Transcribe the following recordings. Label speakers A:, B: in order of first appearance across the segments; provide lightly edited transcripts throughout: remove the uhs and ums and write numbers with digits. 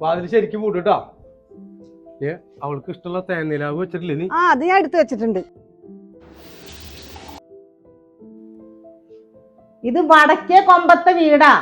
A: വാതിൽ ശരിക്കും പൂട്ടിട്ടാ. അവൾക്ക് ഇഷ്ടമുള്ള തേനിലാവ് വെച്ചിട്ടില്ലേ നീ?
B: അത് ഞാൻ എടുത്തു വെച്ചിട്ടുണ്ട്. ഇത് വടക്കേ കൊമ്പത്തെ വീടാ.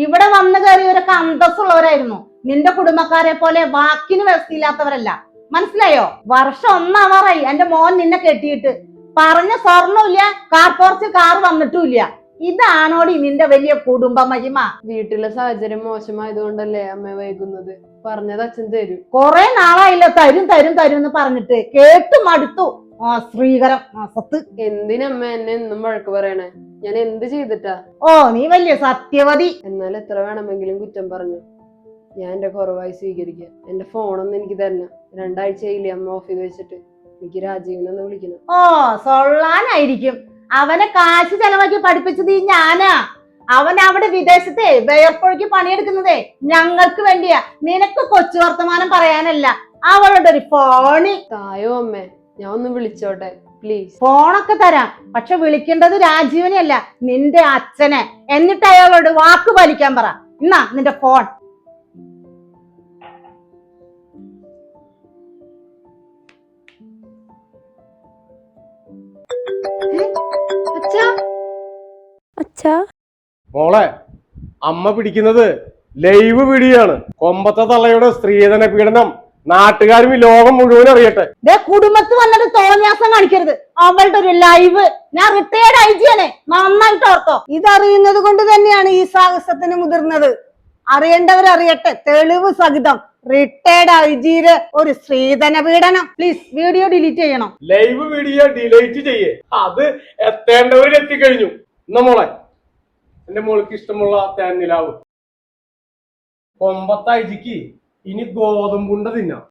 B: ഇവിടെ വന്നു കയറിയവരൊക്കെ അന്തസ്സുള്ളവരായിരുന്നു. നിന്റെ കുടുംബക്കാരെ പോലെ വാക്കിന് വ്യവസ്ഥയില്ലാത്തവരല്ല. മനസ്സിലായോ? വർഷം 1 ആവാറായി എന്റെ മോൻ നിന്നെ കെട്ടിയിട്ട്. പറഞ്ഞ സ്വർണ്ണമില്ല, കാർപോർച്ച് കാർ വന്നിട്ടുമില്ല. ഇതാണോടി നിന്റെ വലിയ കുടുംബ മഹിമ?
C: വീട്ടിലെ സാഹചര്യം മോശമായതുകൊണ്ടല്ലേ അമ്മ വൈകുന്നത്. പറഞ്ഞത് അച്ഛൻ തരും.
B: കൊറേ നാളായില്ല തരും തരും തരും എന്ന് പറഞ്ഞിട്ട്. കേട്ടു മടുത്തു. ശ്രീകരം സത്ത്.
C: എന്തിനമ്മ എന്നെ എന്നും വഴക്ക് പറയണേ? ഞാൻ എന്ത് ചെയ്തിട്ടാ?
B: നീ വലിയ സത്യവതി.
C: എന്നാൽ എത്ര വേണമെങ്കിലും കുറ്റം പറഞ്ഞു ഞാൻ എന്റെ കുറവായി സ്വീകരിക്കാം. എന്റെ ഫോണൊന്നും എനിക്ക് തരണം. 2 ആഴ്ചയില്ലേ അമ്മ ഓഫ് ചെയ്ത് വെച്ചിട്ട്. എനിക്ക് രാജീവിനൊന്ന് വിളിക്കണം.
B: സൊള്ളാനായിരിക്കും. അവനെ കാശ് ചെലവാക്കി പഠിപ്പിച്ചത് ഞാനാ. അവൻ അവിടെ വിദേശത്തെ വേർപ്പൊഴുക്കി പണിയെടുക്കുന്നതേ ഞങ്ങൾക്ക് വേണ്ടിയാ. നിനക്ക് കൊച്ചു വർത്തമാനം പറയാനല്ല. അവളുടെ ഒരു ഫോണ്
C: തായോ അമ്മേ, ഞാൻ ഒന്ന് വിളിച്ചോട്ടെ പ്ലീസ്.
B: ഫോണൊക്കെ തരാം, പക്ഷെ വിളിക്കേണ്ടത് രാജീവനെ അല്ല, നിന്റെ അച്ഛനെ. എന്നിട്ട് അയാളോട് വാക്ക് പാലിക്കാൻ പറ. എന്നാ നിന്റെ ഫോൺ.
A: മോളെ, അമ്മ പിടിക്കുന്നത് ലൈവ് വീഡിയോ ആണ്. കൊമ്പത്തെ തള്ളയുടെ സ്ത്രീധന പീഡനം നാട്ടുകാരും ഈ ലോകം മുഴുവൻ അറിയട്ടെ.
B: കുടുംബത്ത് വന്നിട്ട് തോന്നിയാസം കാണിക്കരുത്. അവളുടെ ഒരു ലൈവ്. ഞാൻ റിട്ടയർഡ് ഐജിയാണ്, നന്നായിട്ട് ഓർത്തോ. ഇതറിയുന്നത് കൊണ്ട് തന്നെയാണ് ഈ സാഹസത്തിന് മുതിർന്നത്. അറിയേണ്ടവരറിയട്ടെ. തെളിവ് സഹിതം റിട്ടയർഡ് ഐജിയുടെ ഒരു സ്ത്രീധന പീഡനം. പ്ലീസ് വീഡിയോ ഡിലീറ്റ് ചെയ്യണം.
A: ലൈവ് വീഡിയോ ഡിലീറ്റ് ചെയ്യേ. അത് എത്തേണ്ടവരിൽ എത്തിക്കഴിഞ്ഞു. എന്നാ മോളെ, എന്റെ മോൾക്ക് ഇഷ്ടമുള്ള തേനിലാവ്. കൊമ്പത്തെ ഐജിക്ക് ഇനി ഗോതമ്പുണ്ട തിന്നാം.